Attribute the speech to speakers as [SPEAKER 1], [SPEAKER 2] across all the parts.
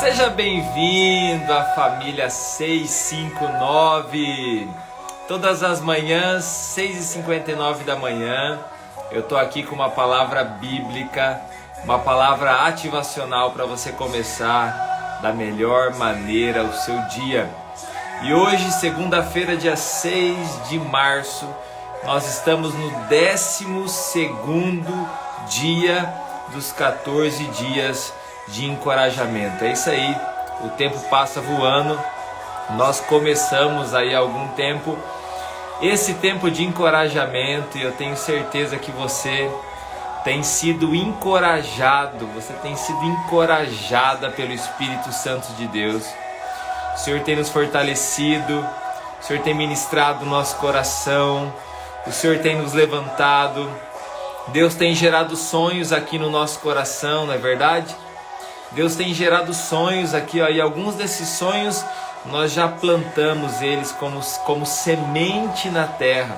[SPEAKER 1] Seja bem-vindo à família 659. Todas as manhãs, 6h59 da manhã, eu tô aqui com uma palavra bíblica, uma palavra ativacional para você começar da melhor maneira o seu dia. E hoje, segunda-feira, dia 6 de março, nós estamos no 12º dia dos 14 dias de encorajamento. É isso aí, o tempo passa voando. Nós começamos aí há algum tempo esse tempo de encorajamento e eu tenho certeza que você tem sido encorajado, você tem sido encorajada pelo Espírito Santo de Deus. O Senhor tem nos fortalecido, o Senhor tem ministrado o nosso coração, o Senhor tem nos levantado, Deus tem gerado sonhos aqui no nosso coração, não é verdade? Deus tem gerado sonhos aqui, ó, e alguns desses sonhos nós já plantamos eles como semente na terra.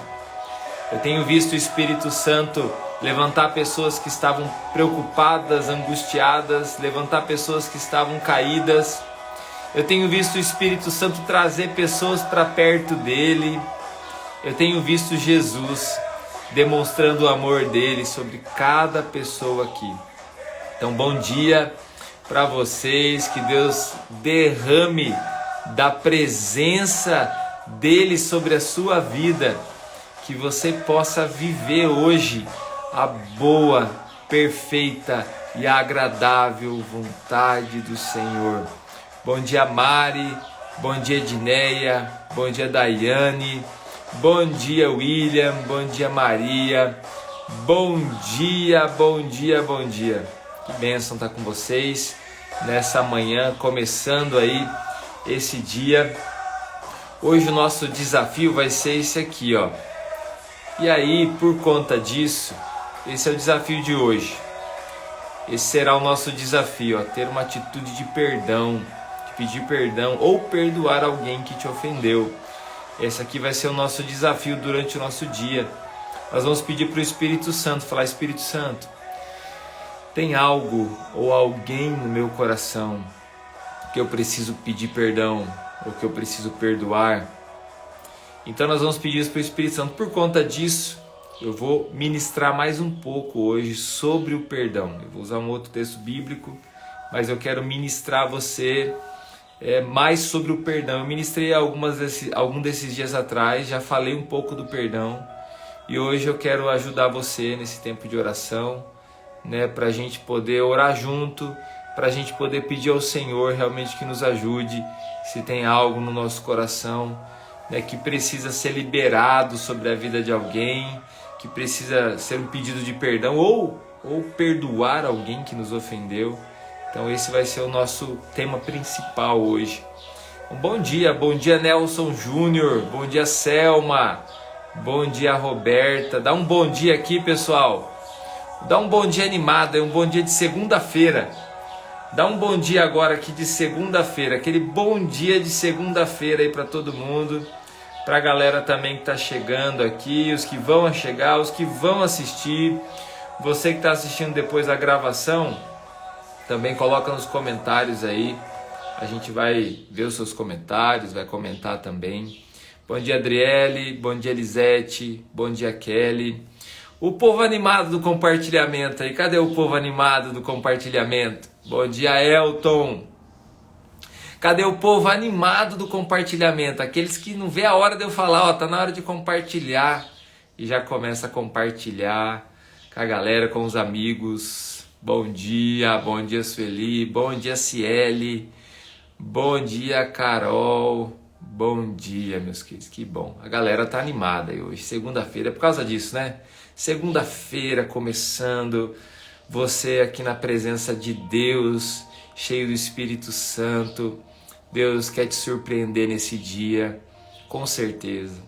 [SPEAKER 1] Eu tenho visto o Espírito Santo levantar pessoas que estavam preocupadas, angustiadas, levantar pessoas que estavam caídas. Eu tenho visto o Espírito Santo trazer pessoas para perto dele. Eu tenho visto Jesus demonstrando o amor dele sobre cada pessoa aqui. Então, bom dia para vocês, que Deus derrame da presença dele sobre a sua vida, que você possa viver hoje a boa, perfeita e agradável vontade do Senhor. Bom dia, Mari, bom dia, Edneia, bom dia, Daiane, bom dia, William, bom dia, Maria, bom dia, bom dia, bom dia. Que bênção estar com vocês nessa manhã, começando aí esse dia. Hoje o nosso desafio vai ser esse aqui, ó. E aí, por conta disso, esse é o desafio de hoje. Esse será o nosso desafio, ó, ter uma atitude de perdão, de pedir perdão ou perdoar alguém que te ofendeu. Esse aqui vai ser o nosso desafio durante o nosso dia. Nós vamos pedir para o Espírito Santo, falar: Espírito Santo, tem algo ou alguém no meu coração que eu preciso pedir perdão ou que eu preciso perdoar. Então nós vamos pedir isso para o Espírito Santo. Por conta disso, eu vou ministrar mais um pouco hoje sobre o perdão. Eu vou usar um outro texto bíblico, mas eu quero ministrar a você mais sobre o perdão. Eu ministrei algum desses dias atrás, já falei um pouco do perdão. E hoje eu quero ajudar você nesse tempo de oração, né, para a gente poder orar junto, para a gente poder pedir ao Senhor realmente que nos ajude. Se tem algo no nosso coração, né, que precisa ser liberado sobre a vida de alguém, que precisa ser um pedido de perdão ou perdoar alguém que nos ofendeu. Então esse vai ser o nosso tema principal hoje. Bom dia Nelson Júnior, bom dia Selma, bom dia Roberta. Dá um bom dia aqui, pessoal. Dá um bom dia animado, é um bom dia de segunda-feira. Dá um bom dia agora aqui de segunda-feira, aquele bom dia de segunda-feira aí para todo mundo, para a galera também que está chegando aqui, os que vão chegar, os que vão assistir. Você que está assistindo depois da gravação, também coloca nos comentários aí, a gente vai ver os seus comentários, vai comentar também. Bom dia Adriele, bom dia Elisete, bom dia Kelly. O povo animado do compartilhamento aí, cadê o povo animado do compartilhamento? Bom dia, Elton. Cadê o povo animado do compartilhamento? Aqueles que não vê a hora de eu falar, ó, tá na hora de compartilhar. E já começa a compartilhar com a galera, com os amigos. Bom dia Sueli, bom dia Ciele, bom dia Carol. Bom dia, meus queridos, que bom. A galera tá animada aí hoje, segunda-feira, é por causa disso, né? Segunda-feira começando, você aqui na presença de Deus, cheio do Espírito Santo. Deus quer te surpreender nesse dia, com certeza.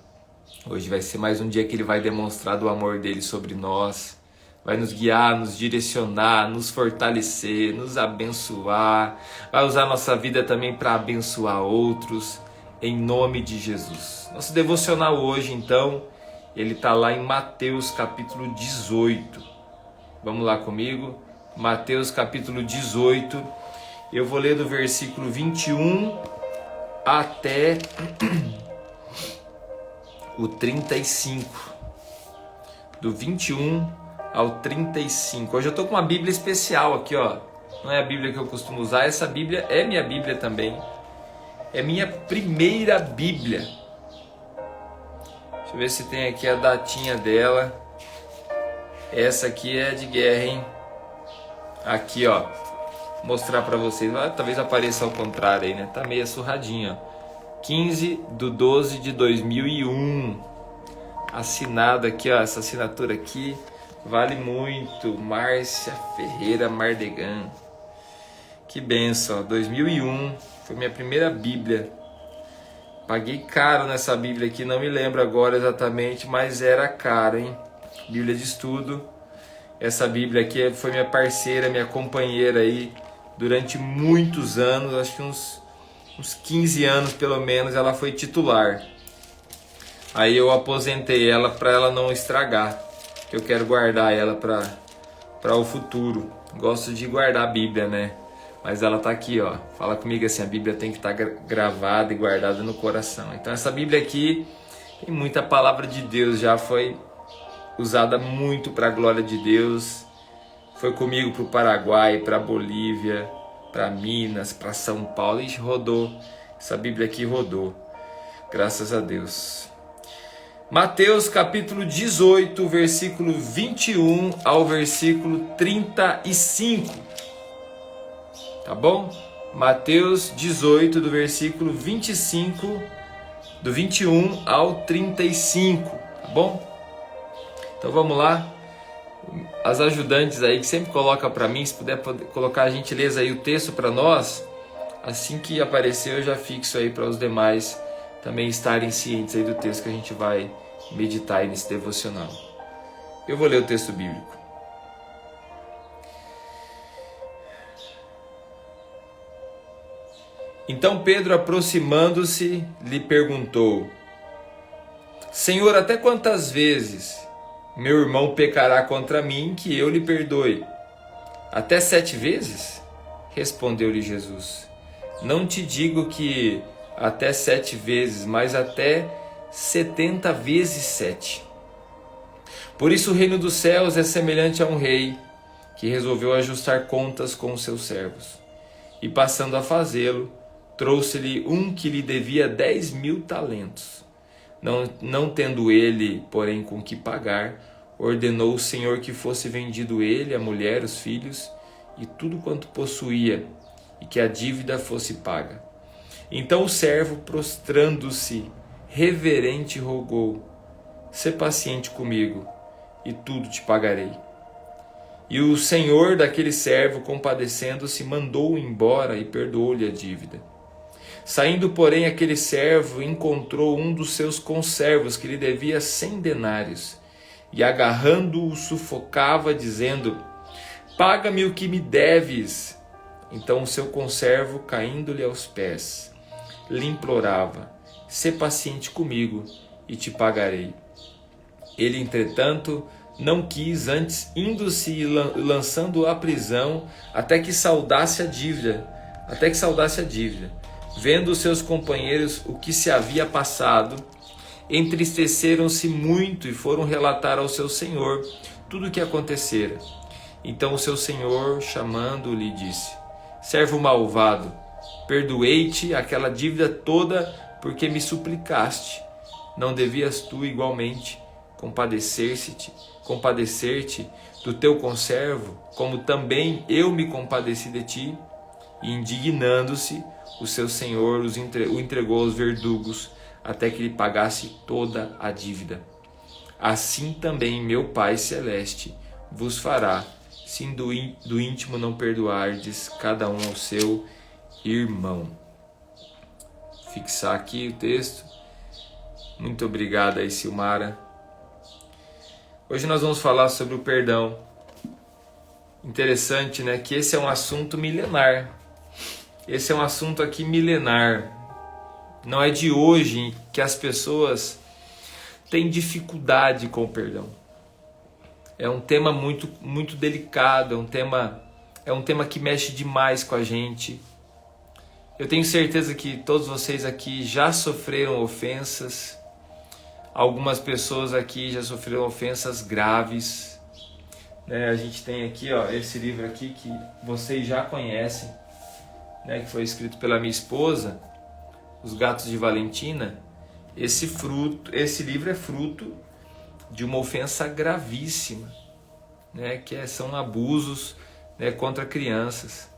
[SPEAKER 1] Hoje vai ser mais um dia que Ele vai demonstrar do amor dEle sobre nós. Vai nos guiar, nos direcionar, nos fortalecer, nos abençoar. Vai usar nossa vida também para abençoar outros, em nome de Jesus. Nosso devocional hoje, então, ele está lá em Mateus capítulo 18. Vamos lá comigo? Mateus capítulo 18. Eu vou ler do versículo 21 até o 35. Do 21 ao 35. Hoje eu tô com uma Bíblia especial aqui, ó. Não é a Bíblia que eu costumo usar. Essa Bíblia é minha Bíblia também. É minha primeira Bíblia. Deixa eu ver se tem aqui a datinha dela. Essa aqui é de guerra, hein? Aqui, ó. Vou mostrar pra vocês. Talvez apareça ao contrário aí, né? Tá meio surradinha. 15/12/2001. Assinado aqui, ó. Essa assinatura aqui vale muito. Márcia Ferreira Mardegan. Que benção, ó. 2001. Foi minha primeira Bíblia. Paguei caro nessa Bíblia aqui. Não me lembro agora exatamente, mas era caro, hein? Bíblia de estudo. Essa Bíblia aqui foi minha parceira, minha companheira aí durante muitos anos, acho que uns 15 anos pelo menos, ela foi titular. Aí eu aposentei ela para ela não estragar, que eu quero guardar ela para o futuro. Gosto de guardar a Bíblia, né? Mas ela tá aqui, ó. Fala comigo assim, a Bíblia tem que estar gravada e guardada no coração. Então essa Bíblia aqui tem muita palavra de Deus, já foi usada muito para a glória de Deus. Foi comigo para o Paraguai, para a Bolívia, para Minas, para São Paulo. E rodou. Essa Bíblia aqui rodou. Graças a Deus. Mateus capítulo 18, versículo 21 ao versículo 35. Tá bom? Mateus 18, do versículo 25, do 21 ao 35. Tá bom? Então vamos lá. As ajudantes aí que sempre coloca para mim, se puder colocar a gentileza aí o texto para nós, assim que aparecer eu já fixo aí para os demais também estarem cientes aí do texto que a gente vai meditar aí nesse devocional. Eu vou ler o texto bíblico. Então Pedro, aproximando-se, lhe perguntou: Senhor, até quantas vezes meu irmão pecará contra mim que eu lhe perdoe? Até 7 vezes? Respondeu-lhe Jesus. Não te digo que até 7 vezes, mas até 70 vezes 7. Por isso o reino dos céus é semelhante a um rei que resolveu ajustar contas com os seus servos. E passando a fazê-lo, trouxe-lhe um que lhe devia 10.000 talentos. Não tendo ele, porém, com que pagar, ordenou o Senhor que fosse vendido ele, a mulher, os filhos e tudo quanto possuía, e que a dívida fosse paga. Então o servo, prostrando-se, reverente, rogou: Sê paciente comigo, e tudo te pagarei. E o senhor daquele servo, compadecendo-se, mandou-o embora e perdoou-lhe a dívida. Saindo, porém, aquele servo encontrou um dos seus conservos que lhe devia 100 denários, e agarrando-o sufocava, dizendo: Paga-me o que me deves. Então o seu conservo, caindo-lhe aos pés, lhe implorava: Sê paciente comigo e te pagarei. Ele, entretanto, não quis, antes indo-se e lançando-o à prisão até que saudasse a dívida. Vendo os seus companheiros o que se havia passado, entristeceram-se muito e foram relatar ao seu senhor tudo o que acontecera. Então o seu senhor, chamando-o, lhe disse: Servo malvado, perdoei-te aquela dívida toda porque me suplicaste. Não devias tu igualmente compadecer-te do teu conservo, como também eu me compadeci de ti? E indignando-se, o seu senhor o entregou aos verdugos até que lhe pagasse toda a dívida. Assim também meu Pai Celeste vos fará, se do íntimo não perdoardes cada um ao seu irmão. Fixar aqui o texto. Muito obrigado aí, Silmara. Hoje nós vamos falar sobre o perdão. Interessante, né? Que esse é um assunto milenar. Esse é um assunto aqui milenar. Não é de hoje que as pessoas têm dificuldade com o perdão. É um tema muito, muito delicado, é um tema É um tema que mexe demais com a gente. Eu tenho certeza que todos vocês aqui já sofreram ofensas. Algumas pessoas aqui já sofreram ofensas graves. Né? A gente tem aqui, ó, esse livro aqui que vocês já conhecem, né? Que foi escrito pela minha esposa, Os Gatos de Valentina. Esse livro é fruto de uma ofensa gravíssima, né? Que são abusos, né, contra crianças.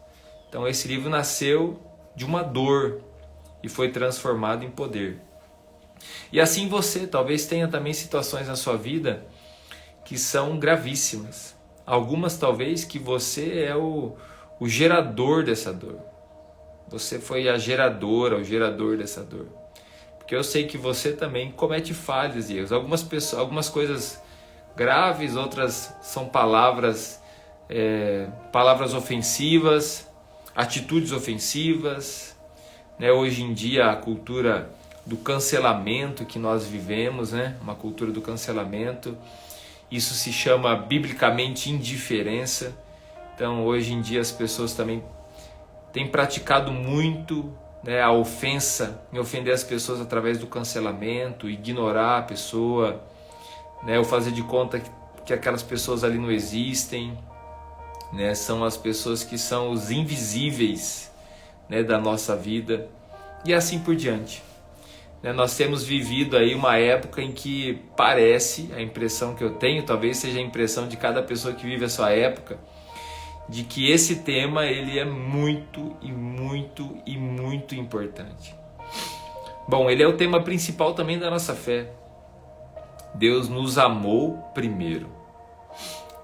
[SPEAKER 1] Então esse livro nasceu de uma dor e foi transformado em poder. E assim você talvez tenha também situações na sua vida que são gravíssimas. Algumas talvez que você é o gerador dessa dor. Você foi a geradora, o gerador dessa dor. Porque eu sei que você também comete falhas e erros. Algumas coisas graves, outras são palavras ofensivas, atitudes ofensivas, né? Hoje em dia a cultura do cancelamento que nós vivemos, né? Uma cultura do cancelamento, isso se chama biblicamente indiferença. Então hoje em dia as pessoas também têm praticado muito, né, a ofensa, em ofender as pessoas através do cancelamento, ignorar a pessoa, né? Ou fazer de conta que aquelas pessoas ali não existem. Né, são as pessoas que são os invisíveis, né, da nossa vida e assim por diante. Né, nós temos vivido aí uma época em que parece, a impressão que eu tenho, talvez seja a impressão de cada pessoa que vive a sua época, de que esse tema ele é muito e muito e muito importante. Bom, ele é o tema principal também da nossa fé. Deus nos amou primeiro.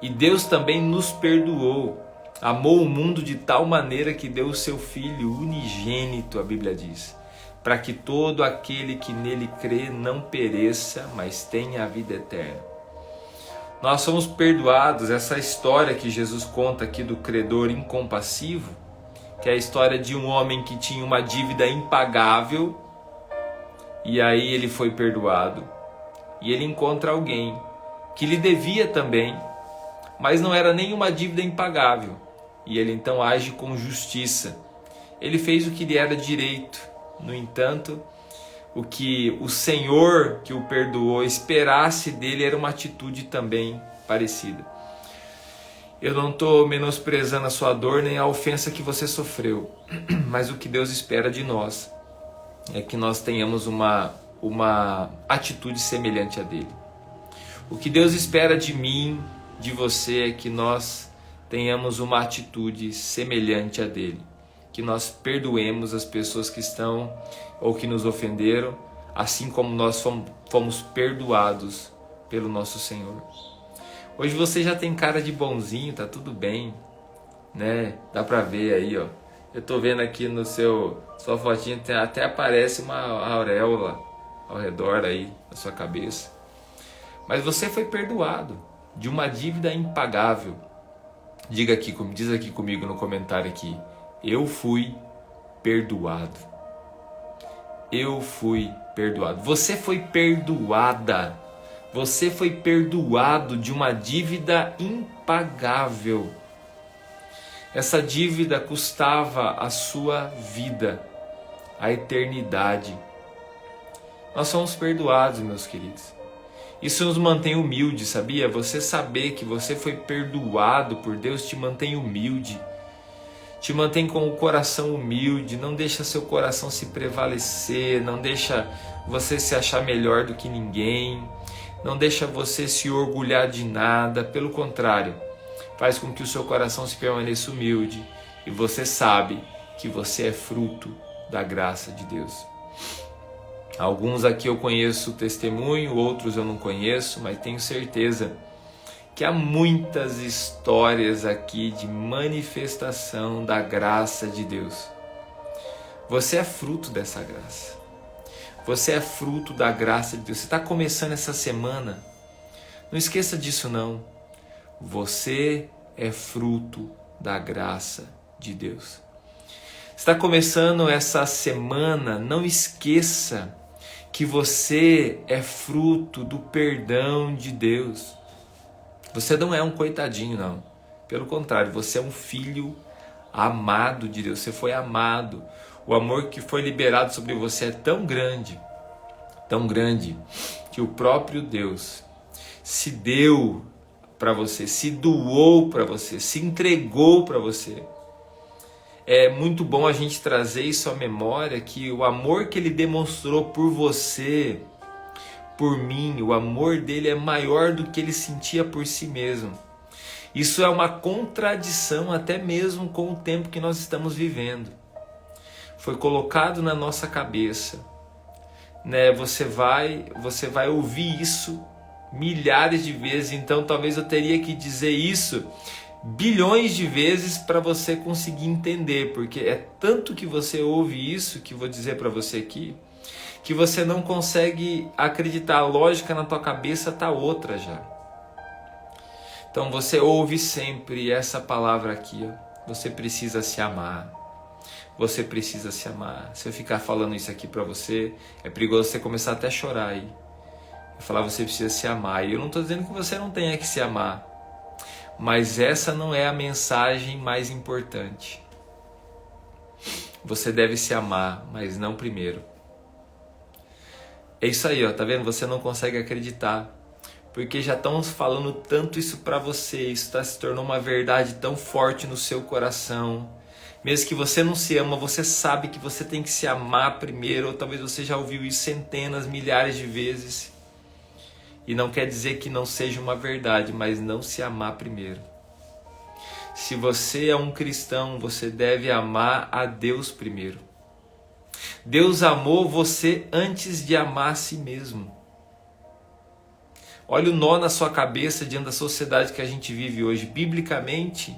[SPEAKER 1] E Deus também nos perdoou. Amou o mundo de tal maneira que deu o seu Filho unigênito, a Bíblia diz, para que todo aquele que nele crê não pereça, mas tenha a vida eterna. Nós somos perdoados. Essa história que Jesus conta aqui do credor incompassivo, que é a história de um homem que tinha uma dívida impagável, e aí ele foi perdoado. E ele encontra alguém que lhe devia também, mas não era nenhuma dívida impagável. E ele então age com justiça. Ele fez o que lhe era direito. No entanto, o que o Senhor que o perdoou esperasse dele era uma atitude também parecida. Eu não estou menosprezando a sua dor nem a ofensa que você sofreu, mas o que Deus espera de nós é que nós tenhamos uma atitude semelhante a dele. O que Deus espera de mim, de você, é que nós tenhamos uma atitude semelhante a dele, que nós perdoemos as pessoas que estão ou que nos ofenderam, assim como nós fomos perdoados pelo nosso Senhor. Hoje você já tem cara de bonzinho, tá tudo bem, né? Dá pra ver aí, ó. Eu tô vendo aqui no sua fotinha, até aparece uma auréola ao redor aí da sua cabeça. Mas você foi perdoado de uma dívida impagável. Diz aqui comigo no comentário aqui: eu fui perdoado. Eu fui perdoado. Você foi perdoada. Você foi perdoado de uma dívida impagável. Essa dívida custava a sua vida, a eternidade. Nós somos perdoados, meus queridos. Isso nos mantém humildes, sabia? Você saber que você foi perdoado por Deus te mantém humilde. Te mantém com o coração humilde, não deixa seu coração se prevalecer, não deixa você se achar melhor do que ninguém, não deixa você se orgulhar de nada, pelo contrário, faz com que o seu coração se permaneça humilde e você sabe que você é fruto da graça de Deus. Alguns aqui eu conheço o testemunho, outros eu não conheço, mas tenho certeza que há muitas histórias aqui de manifestação da graça de Deus. Você é fruto dessa graça. Você é fruto da graça de Deus. Você está começando essa semana. Não esqueça disso não. Você é fruto da graça de Deus. Está começando essa semana, não esqueça que você é fruto do perdão de Deus. Você não é um coitadinho, não. Pelo contrário, você é um filho amado de Deus, você foi amado. O amor que foi liberado sobre você é tão grande, que o próprio Deus se deu para você, se doou para você, se entregou para você. É muito bom a gente trazer isso à memória, que o amor que Ele demonstrou por você, por mim, o amor dele é maior do que Ele sentia por si mesmo. Isso é uma contradição até mesmo com o tempo que nós estamos vivendo. Foi colocado na nossa cabeça, né? Você vai ouvir isso milhares de vezes, então talvez eu teria que dizer isso bilhões de vezes para você conseguir entender, porque é tanto que você ouve isso, que vou dizer para você aqui, que você não consegue acreditar. A lógica na tua cabeça tá outra já. Então você ouve sempre essa palavra aqui, ó. Você precisa se amar. Você precisa se amar. Se eu ficar falando isso aqui para você, é perigoso você começar até a chorar aí. Eu falar, você precisa se amar. E eu não estou dizendo que você não tenha que se amar. Mas essa não é a mensagem mais importante. Você deve se amar, mas não primeiro. É isso aí, ó, tá vendo? Você não consegue acreditar. Porque já estão falando tanto isso para você. Isso se tornou uma verdade tão forte no seu coração. Mesmo que você não se ama, você sabe que você tem que se amar primeiro. Ou talvez você já ouviu isso centenas, milhares de vezes. E não quer dizer que não seja uma verdade, mas não se amar primeiro. Se você é um cristão, você deve amar a Deus primeiro. Deus amou você antes de amar a si mesmo. Olha o nó na sua cabeça diante da sociedade que a gente vive hoje. Biblicamente,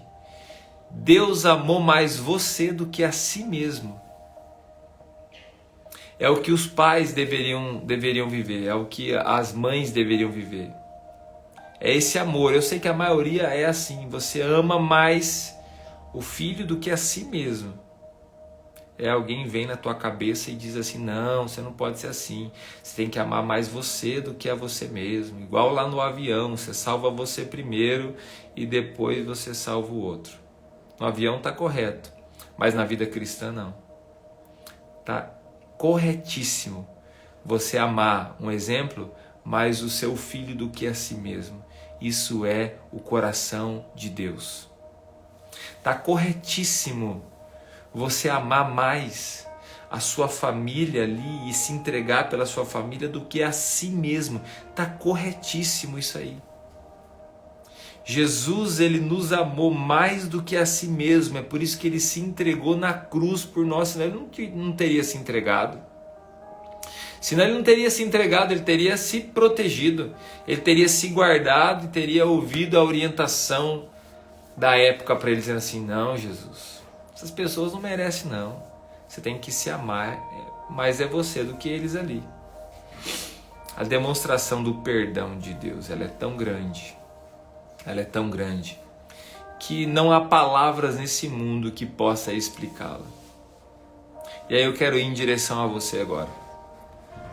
[SPEAKER 1] Deus amou mais você do que a si mesmo. É o que os pais deveriam viver, é o que as mães deveriam viver. É esse amor. Eu sei que a maioria é assim, você ama mais o filho do que a si mesmo. Alguém vem na tua cabeça e diz assim, não, você não pode ser assim, você tem que amar mais você do que a você mesmo. Igual lá no avião, você salva você primeiro e depois você salva o outro. No avião está correto, mas na vida cristã não. Está corretíssimo você amar, um exemplo, mais o seu filho do que a si mesmo. Isso é o coração de Deus. Está corretíssimo você amar mais a sua família ali e se entregar pela sua família do que a si mesmo. Está corretíssimo isso aí. Jesus, ele nos amou mais do que a si mesmo. É por isso que ele se entregou na cruz por nós. Senão ele não teria se entregado. Senão ele não teria se entregado, ele teria se protegido. Ele teria se guardado e teria ouvido a orientação da época para ele dizendo assim, não, Jesus, essas pessoas não merecem não. Você tem que se amar, mais é você do que eles ali. A demonstração do perdão de Deus, ela é tão grande. Ela é tão grande que não há palavras nesse mundo que possa explicá-la. E aí eu quero ir em direção a você agora.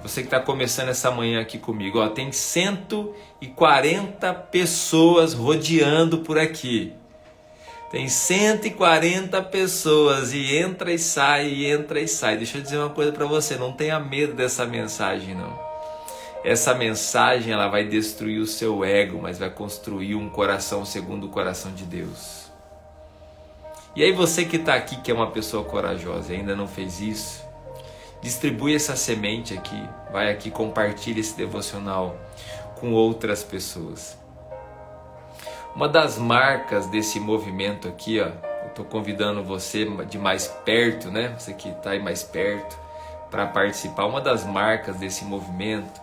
[SPEAKER 1] Você que está começando essa manhã aqui comigo, ó, tem 140 pessoas rodeando por aqui. Tem 140 pessoas e entra e sai, e entra e sai. Deixa eu dizer uma coisa para você, não tenha medo dessa mensagem não. Essa mensagem ela vai destruir o seu ego, mas vai construir um coração segundo o coração de Deus. E aí você que está aqui, que é uma pessoa corajosa e ainda não fez isso, distribui essa semente aqui, vai aqui, compartilha esse devocional com outras pessoas. Uma das marcas desse movimento aqui, ó, eu estou convidando você de mais perto, né? Você que está aí mais perto para participar. Uma das marcas desse movimento,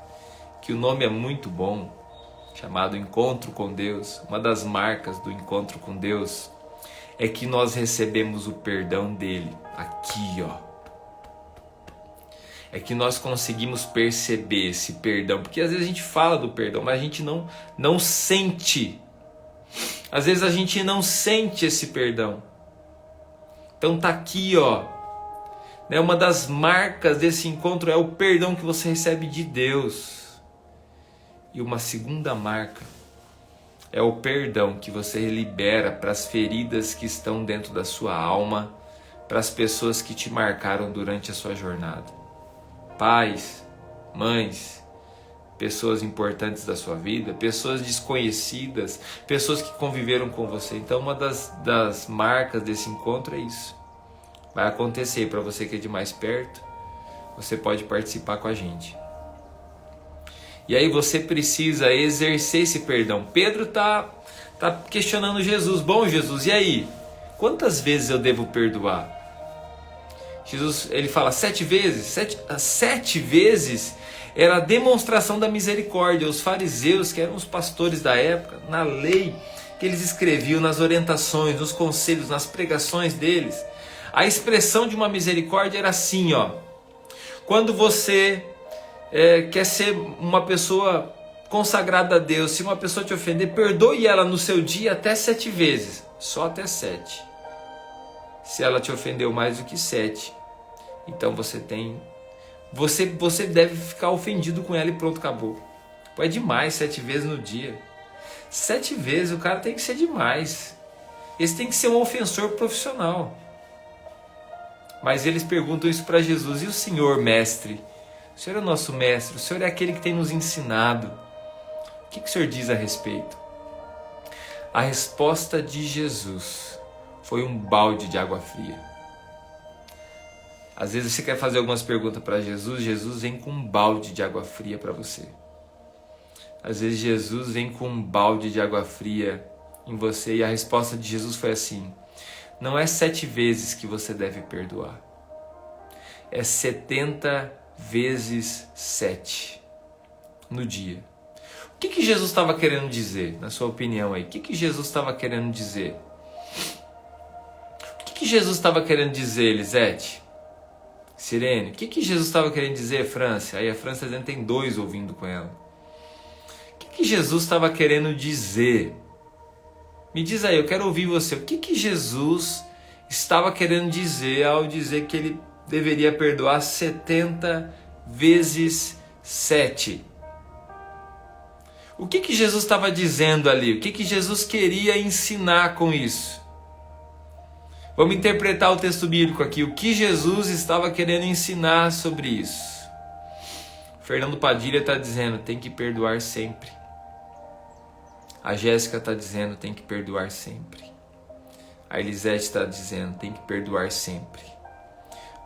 [SPEAKER 1] que o nome é muito bom, chamado Encontro com Deus. Uma das marcas do Encontro com Deus é que nós recebemos o perdão dele aqui, ó. É que nós conseguimos perceber esse perdão, porque às vezes a gente fala do perdão, mas a gente não sente. Às vezes a gente não sente esse perdão. Então tá aqui, ó. Né? Uma das marcas desse encontro é o perdão que você recebe de Deus. E uma segunda marca é o perdão que você libera para as feridas que estão dentro da sua alma, para as pessoas que te marcaram durante a sua jornada. Pais, mães, pessoas importantes da sua vida, pessoas desconhecidas, pessoas que conviveram com você. Então uma das marcas desse encontro é isso. Vai acontecer. Para você que é de mais perto, você pode participar com a gente. E aí você precisa exercer esse perdão. Pedro tá questionando Jesus. Bom, Jesus, e aí? Quantas vezes eu devo perdoar? Jesus, ele fala 7 vezes. 7 vezes era a demonstração da misericórdia. Os fariseus, que eram os pastores da época, na lei que eles escreviam, nas orientações, nos conselhos, nas pregações deles, a expressão de uma misericórdia era assim, ó. Quando você quer ser uma pessoa consagrada a Deus, se uma pessoa te ofender, perdoe ela no seu dia até 7 vezes. Só até 7. Se ela te ofendeu mais do que 7, então você deve ficar ofendido com ela e pronto, acabou. Pô, é demais 7 vezes no dia. 7 vezes, o cara tem que ser demais. Esse tem que ser um ofensor profissional. Mas eles perguntam isso para Jesus. E o Senhor, mestre? O Senhor é o nosso mestre. O Senhor é aquele que tem nos ensinado. O que o Senhor diz a respeito? A resposta de Jesus foi um balde de água fria. Às vezes você quer fazer algumas perguntas para Jesus, Jesus vem com um balde de água fria para você. Às vezes Jesus vem com um balde de água fria em você e a resposta de Jesus foi assim: não é 7 vezes que você deve perdoar, é 70 vezes 7 no dia. O que Jesus estava querendo dizer, na sua opinião aí? O que Jesus estava querendo dizer? O que Jesus estava querendo dizer, Elisete? Sirene, o que Jesus estava querendo dizer, França? Aí a França está dizendo que tem 2 ouvindo com ela. O que Jesus estava querendo dizer? Me diz aí, eu quero ouvir você. O que Jesus estava querendo dizer ao dizer que ele deveria perdoar 70 vezes 7? O que Jesus estava dizendo ali? O que Jesus queria ensinar com isso? Vamos interpretar o texto bíblico aqui. O que Jesus estava querendo ensinar sobre isso? Fernando Padilha está dizendo, tem que perdoar sempre. A Jéssica está dizendo, tem que perdoar sempre. A Elisete está dizendo, tem que perdoar sempre.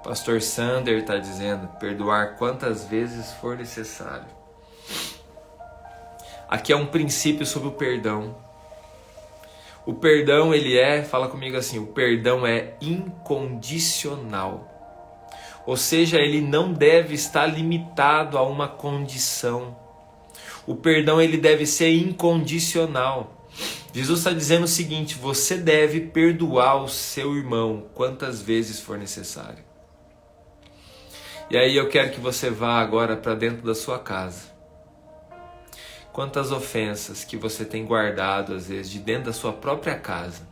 [SPEAKER 1] O pastor Sander está dizendo, perdoar quantas vezes for necessário. Aqui é um princípio sobre o perdão. O perdão, fala comigo assim, o perdão é incondicional. Ou seja, ele não deve estar limitado a uma condição. O perdão, ele deve ser incondicional. Jesus está dizendo o seguinte, você deve perdoar o seu irmão quantas vezes for necessário. E aí eu quero que você vá agora para dentro da sua casa. Quantas ofensas que você tem guardado, às vezes, de dentro da sua própria casa.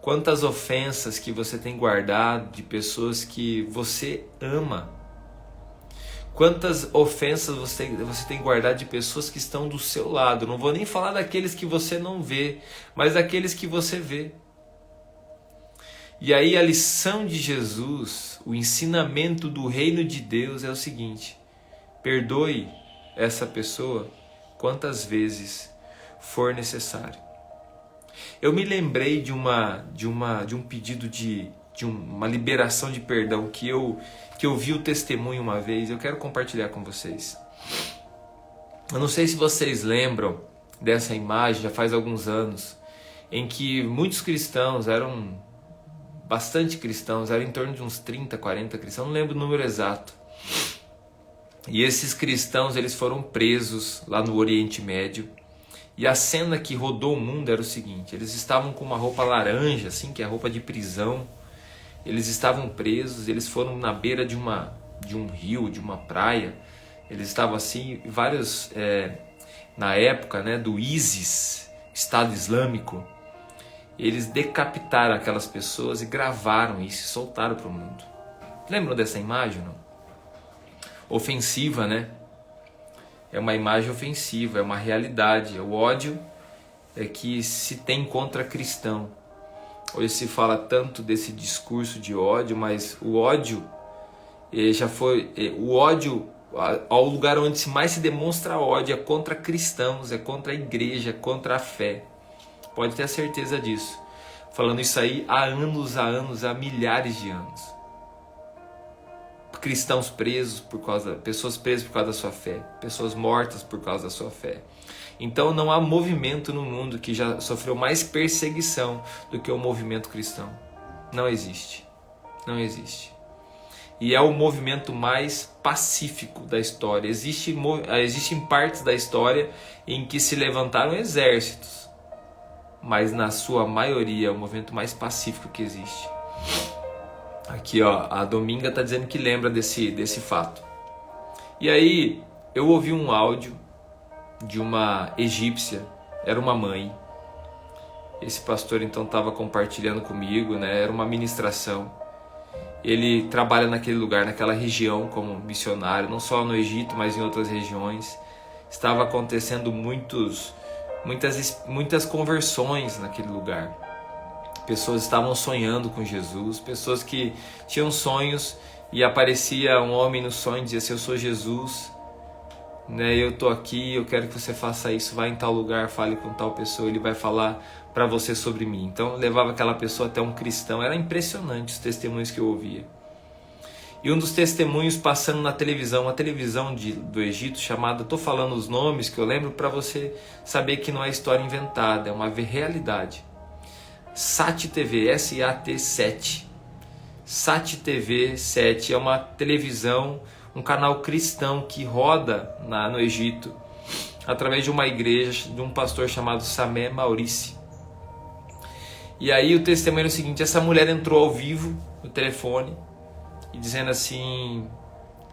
[SPEAKER 1] Quantas ofensas que você tem guardado de pessoas que você ama. Quantas ofensas você tem guardado de pessoas que estão do seu lado. Não vou nem falar daqueles que você não vê, mas daqueles que você vê. E aí a lição de Jesus, o ensinamento do reino de Deus é o seguinte: perdoe essa pessoa quantas vezes for necessário. Eu me lembrei de um pedido de uma liberação de perdão que eu vi o testemunho uma vez. Eu quero compartilhar com vocês. Eu não sei se vocês lembram dessa imagem, já faz alguns anos, em que muitos cristãos, eram bastante cristãos, eram em torno de uns 30, 40 cristãos, não lembro o número exato. E esses cristãos, eles foram presos lá no Oriente Médio. E a cena que rodou o mundo era o seguinte: eles estavam com uma roupa laranja, assim, que é a roupa de prisão. Eles estavam presos, eles foram na beira de um rio, de uma praia. Eles estavam assim, vários, na época, né, do ISIS, Estado Islâmico. Eles decapitaram aquelas pessoas e gravaram isso e soltaram para o mundo. Lembram dessa imagem, não? Ofensiva, né? É uma imagem ofensiva, é uma realidade, é o ódio que se tem contra cristão. Hoje se fala tanto desse discurso de ódio, mas o ódio já foi... O ódio, ao lugar onde mais se demonstra ódio, é contra cristãos, é contra a igreja, é contra a fé. Pode ter a certeza disso. Falando isso aí há anos, há milhares de anos. Cristãos presos pessoas presas por causa da sua fé, pessoas mortas por causa da sua fé. Então não há movimento no mundo que já sofreu mais perseguição do que o movimento cristão. Não existe. Não existe. E é o movimento mais pacífico da história. Existem partes da história em que se levantaram exércitos, mas na sua maioria é o movimento mais pacífico que existe. Aqui, ó, a Dominga está dizendo que lembra desse fato. E aí, eu ouvi um áudio de uma egípcia, era uma mãe. Esse pastor então estava compartilhando comigo, né? Era uma ministração. Ele trabalha naquele lugar, naquela região como missionário, não só no Egito, mas em outras regiões. Estava acontecendo muitas conversões naquele lugar. Pessoas estavam sonhando com Jesus, pessoas que tinham sonhos e aparecia um homem no sonho e dizia assim: eu sou Jesus, né? Eu estou aqui, eu quero que você faça isso, vá em tal lugar, fale com tal pessoa, ele vai falar para você sobre mim. Então levava aquela pessoa até um cristão. Era impressionante os testemunhos que eu ouvia. E um dos testemunhos passando na televisão, uma televisão do Egito chamada, estou falando os nomes que eu lembro para você saber que não é história inventada, é uma realidade. SAT TV, SAT7. SAT TV 7 é uma televisão, um canal cristão que roda no Egito através de uma igreja de um pastor chamado Samé Maurice. E aí o testemunho é o seguinte: essa mulher entrou ao vivo no telefone e dizendo assim: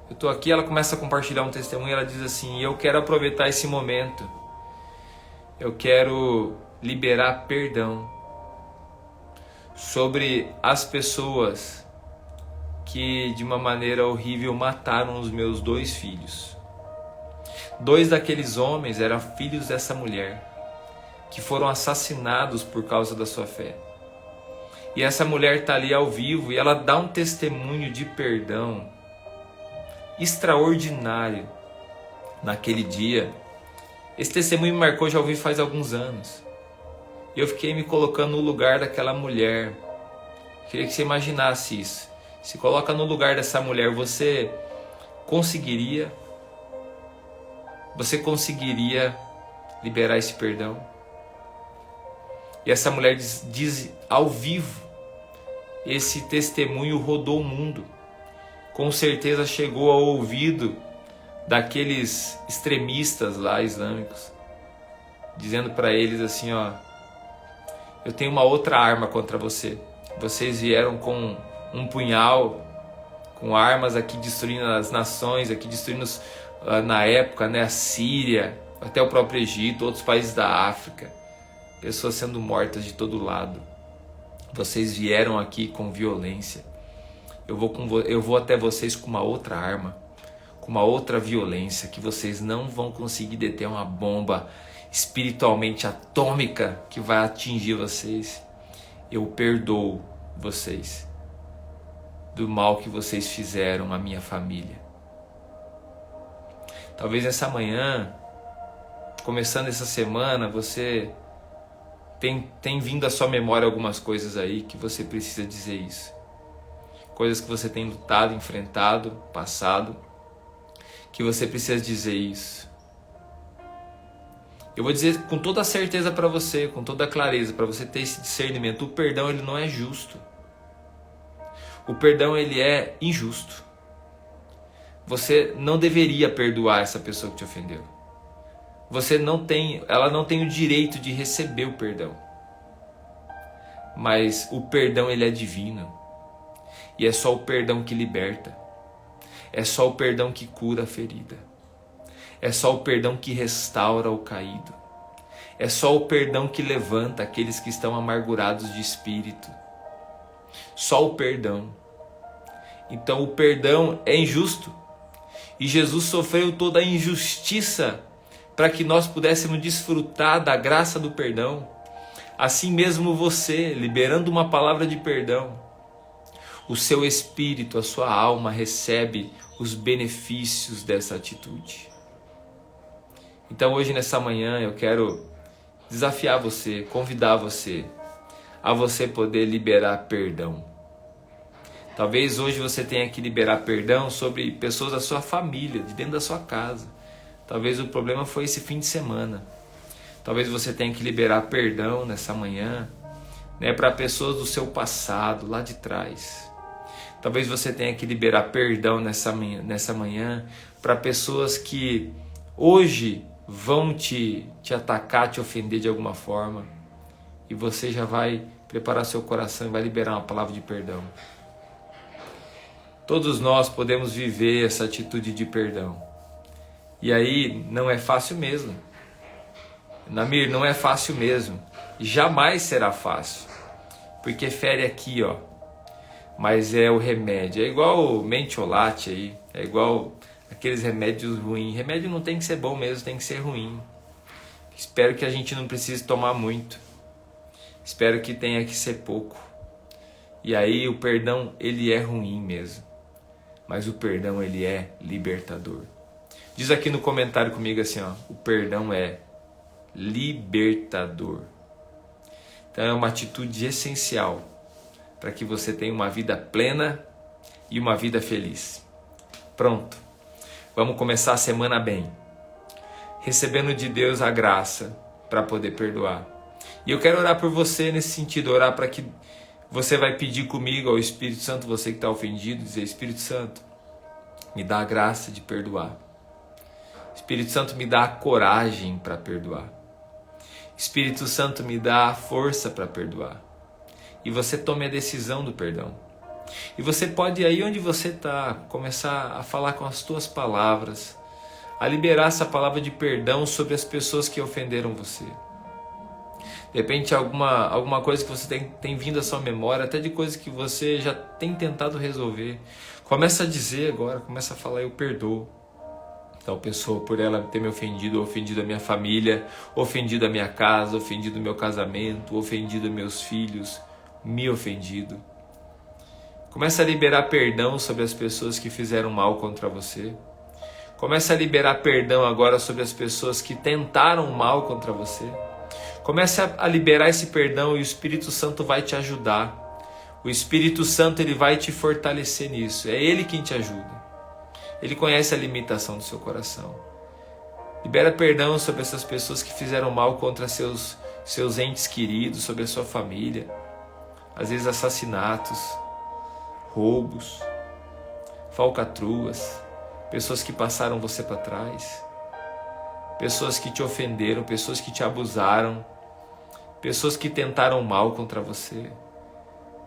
[SPEAKER 1] eu estou aqui. Ela começa a compartilhar um testemunho e ela diz assim: eu quero aproveitar esse momento, eu quero liberar perdão sobre as pessoas que de uma maneira horrível mataram os meus 2 filhos. 2 daqueles homens eram filhos dessa mulher, que foram assassinados por causa da sua fé. E essa mulher está ali ao vivo e ela dá um testemunho de perdão extraordinário naquele dia. Esse testemunho me marcou, já ouvi faz alguns anos. E eu fiquei me colocando no lugar daquela mulher. Queria que você imaginasse isso. Se coloca no lugar dessa mulher, você conseguiria liberar esse perdão? E essa mulher diz ao vivo, esse testemunho rodou o mundo. Com certeza chegou ao ouvido daqueles extremistas lá islâmicos, dizendo para eles assim: ó, eu tenho uma outra arma contra você. Vocês vieram com um punhal, com armas aqui destruindo as nações, aqui destruindo na época, né, a Síria, até o próprio Egito, outros países da África. Pessoas sendo mortas de todo lado. Vocês vieram aqui com violência. Eu vou até vocês com uma outra arma, com uma outra violência, que vocês não vão conseguir deter uma bomba espiritualmente atômica que vai atingir vocês. Eu perdoo vocês do mal que vocês fizeram à minha família. Talvez nessa manhã, começando essa semana, você tem vindo à sua memória algumas coisas aí que você precisa dizer isso. Coisas que você tem lutado, enfrentado, passado, que você precisa dizer isso. Eu vou dizer com toda a certeza para você, com toda a clareza, para você ter esse discernimento: o perdão, ele não é justo. O perdão, ele é injusto. Você não deveria perdoar essa pessoa que te ofendeu. Ela não tem o direito de receber o perdão. Mas o perdão, ele é divino. E é só o perdão que liberta. É só o perdão que cura a ferida. É só o perdão que restaura o caído. É só o perdão que levanta aqueles que estão amargurados de espírito. Só o perdão. Então o perdão é injusto. E Jesus sofreu toda a injustiça para que nós pudéssemos desfrutar da graça do perdão. Assim mesmo você, liberando uma palavra de perdão, o seu espírito, a sua alma recebe os benefícios dessa atitude. Então hoje nessa manhã eu quero desafiar você, convidar você a você poder liberar perdão. Talvez hoje você tenha que liberar perdão sobre pessoas da sua família, de dentro da sua casa. Talvez o problema foi esse fim de semana. Talvez você tenha que liberar perdão nessa manhã, né, para pessoas do seu passado, lá de trás. Talvez você tenha que liberar perdão nessa manhã para pessoas que hoje vão te atacar, te ofender de alguma forma. E você já vai preparar seu coração e vai liberar uma palavra de perdão. Todos nós podemos viver essa atitude de perdão. E aí não é fácil mesmo. Namir, não é fácil mesmo. Jamais será fácil. Porque fere aqui, ó. Mas é o remédio. É igual o mentiolate aí. É igual aqueles remédios ruins. Remédio não tem que ser bom mesmo, tem que ser ruim. Espero que a gente não precise tomar muito. Espero que tenha que ser pouco. E aí o perdão, ele é ruim mesmo. Mas o perdão, ele é libertador. Diz aqui no comentário comigo assim, ó. O perdão é libertador. Então é uma atitude essencial para que você tenha uma vida plena e uma vida feliz. Pronto. Vamos começar a semana bem. Recebendo de Deus a graça para poder perdoar. E eu quero orar por você nesse sentido, orar para que você vai pedir comigo ao Espírito Santo, você que está ofendido, dizer: Espírito Santo, me dá a graça de perdoar. Espírito Santo, me dá a coragem para perdoar. Espírito Santo, me dá a força para perdoar. E você tome a decisão do perdão. E você pode, aí onde você está, começar a falar com as tuas palavras, a liberar essa palavra de perdão sobre as pessoas que ofenderam você. De repente alguma coisa que você tem vindo à sua memória, até de coisas que você já tem tentado resolver. Começa a dizer agora, começa a falar: eu perdoo tal pessoa por ela ter me ofendido, ofendido a minha família, ofendido a minha casa, ofendido o meu casamento, ofendido meus filhos, me ofendido. Começa a liberar perdão sobre as pessoas que fizeram mal contra você. Começa a liberar perdão agora sobre as pessoas que tentaram mal contra você. Comece a liberar esse perdão e o Espírito Santo vai te ajudar. O Espírito Santo, ele vai te fortalecer nisso. É Ele quem te ajuda. Ele conhece a limitação do seu coração. Libera perdão sobre essas pessoas que fizeram mal contra seus entes queridos, sobre a sua família. Às vezes assassinatos, roubos, falcatruas, pessoas que passaram você para trás, pessoas que te ofenderam, pessoas que te abusaram, pessoas que tentaram mal contra você,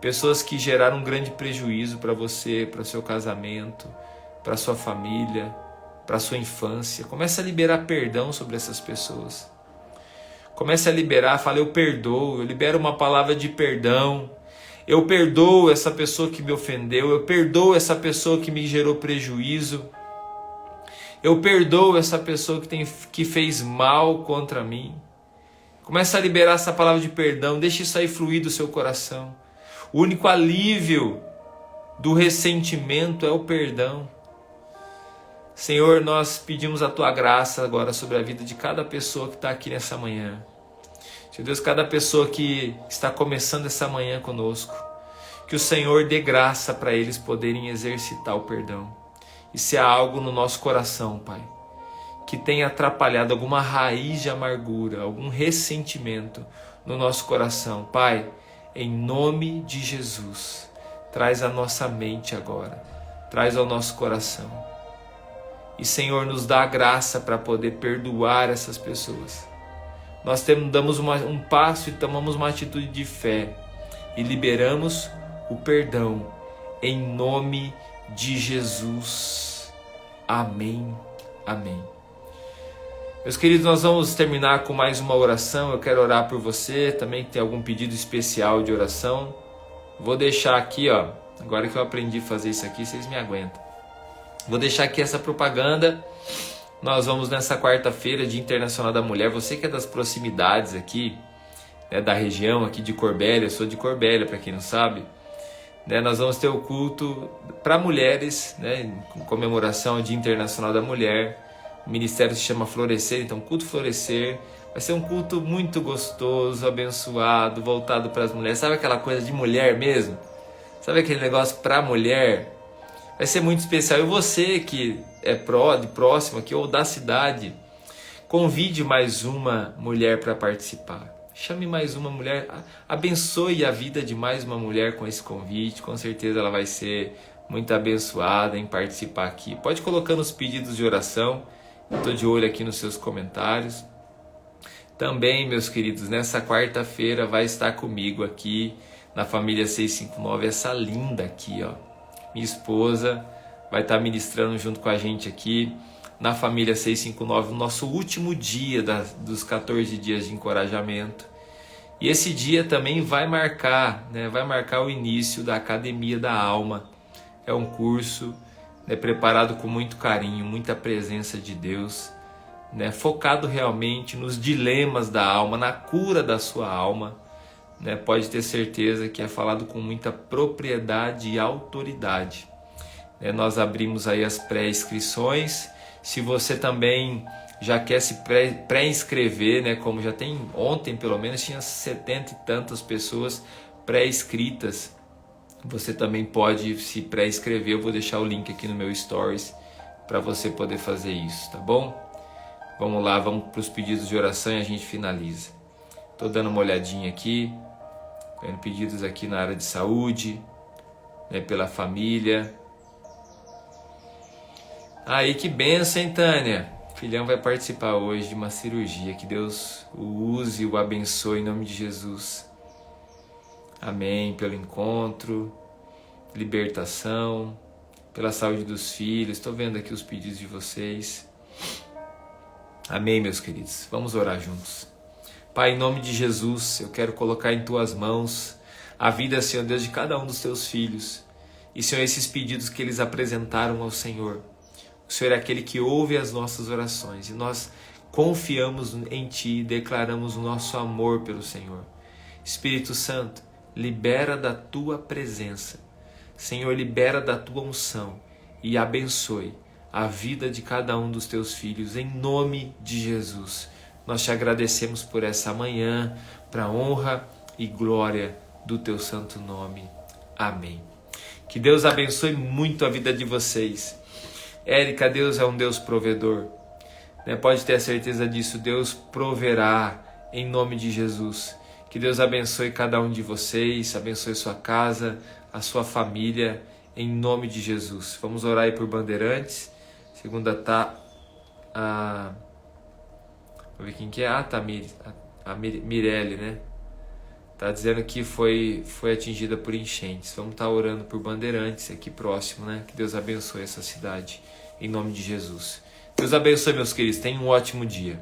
[SPEAKER 1] pessoas que geraram um grande prejuízo para você, para o seu casamento, para a sua família, para a sua infância. Comece a liberar perdão sobre essas pessoas. Comece a liberar, fala: eu perdoo, eu libero uma palavra de perdão. Eu perdoo essa pessoa que me ofendeu, eu perdoo essa pessoa que me gerou prejuízo. Eu perdoo essa pessoa que fez mal contra mim. Comece a liberar essa palavra de perdão, deixe isso aí fluir do seu coração. O único alívio do ressentimento é o perdão. Senhor, nós pedimos a Tua graça agora sobre a vida de cada pessoa que está aqui nessa manhã. Senhor Deus, cada pessoa que está começando essa manhã conosco, que o Senhor dê graça para eles poderem exercitar o perdão. E se há algo no nosso coração, Pai, que tenha atrapalhado alguma raiz de amargura, algum ressentimento no nosso coração, Pai, em nome de Jesus, traz à nossa mente agora, traz ao nosso coração. E, Senhor, nos dá a graça para poder perdoar essas pessoas. Nós damos um passo e tomamos uma atitude de fé e liberamos o perdão em nome de Jesus. Amém. Amém. Meus queridos, nós vamos terminar com mais uma oração. Eu quero orar por você, também que tem algum pedido especial de oração. Vou deixar aqui, ó, agora que eu aprendi a fazer isso aqui, vocês me aguentam. Vou deixar aqui essa propaganda nós vamos nessa quarta-feira, Dia Internacional da Mulher. Você que é das proximidades aqui, né, da região aqui de Corbélia, eu sou de Corbélia, para quem não sabe, né, nós vamos ter o culto para mulheres, né, em comemoração ao Dia Internacional da Mulher. O ministério se chama Florescer, então culto Florescer. Vai ser um culto muito gostoso, abençoado, voltado para as mulheres. Sabe aquela coisa de mulher mesmo? Sabe aquele negócio para mulher? Vai ser muito especial. E você que é de próximo aqui ou da cidade, convide mais uma mulher para participar. Chame mais uma mulher, abençoe a vida de mais uma mulher com esse convite. Com certeza ela vai ser muito abençoada em participar aqui. Pode colocar nos pedidos de oração. Eu estou de olho aqui nos seus comentários. Também, meus queridos, nessa quarta-feira vai estar comigo aqui na família 659, essa linda aqui, ó. Minha esposa vai estar ministrando junto com a gente aqui na família 659, no nosso último dia dos 14 dias de encorajamento. E esse dia também vai marcar, né, vai marcar o início da Academia da Alma. É um curso, né, preparado com muito carinho, muita presença de Deus, né, focado realmente nos dilemas da alma, na cura da sua alma, né, pode ter certeza que é falado com muita propriedade e autoridade. Né, nós abrimos aí as pré-inscrições. Se você também já quer se pré-inscrever, né, como já tem ontem pelo menos, tinha 70 e tantas pessoas pré-inscritas, você também pode se pré-inscrever. Eu vou deixar o link aqui no meu stories para você poder fazer isso, tá bom? Vamos lá, vamos para os pedidos de oração e a gente finaliza. Estou dando uma olhadinha aqui, vendo pedidos aqui na área de saúde, né, pela família. Aí, que bênção, hein, Tânia? Filhão vai participar hoje de uma cirurgia. Que Deus o use e o abençoe em nome de Jesus. Amém. Pelo encontro, libertação, pela saúde dos filhos. Estou vendo aqui os pedidos de vocês. Amém, meus queridos. Vamos orar juntos. Pai, em nome de Jesus, eu quero colocar em Tuas mãos a vida, Senhor Deus, de cada um dos Teus filhos. E, Senhor, esses pedidos que eles apresentaram ao Senhor. O Senhor é aquele que ouve as nossas orações. E nós confiamos em Ti e declaramos o nosso amor pelo Senhor. Espírito Santo, libera da Tua presença. Senhor, libera da Tua unção e abençoe a vida de cada um dos Teus filhos, em nome de Jesus. Nós Te agradecemos por essa manhã, para a honra e glória do Teu santo nome. Amém. Que Deus abençoe muito a vida de vocês. Érica, Deus é um Deus provedor. Pode ter a certeza disso, Deus proverá em nome de Jesus. Que Deus abençoe cada um de vocês, abençoe sua casa, a sua família, em nome de Jesus. Vamos orar aí por Bandeirantes. Segunda tá vou ver quem que é. Tá a Mirelle, né? Tá dizendo que foi atingida por enchentes. Vamos estar orando por Bandeirantes aqui próximo, né? Que Deus abençoe essa cidade, em nome de Jesus. Deus abençoe, meus queridos. Tenham um ótimo dia.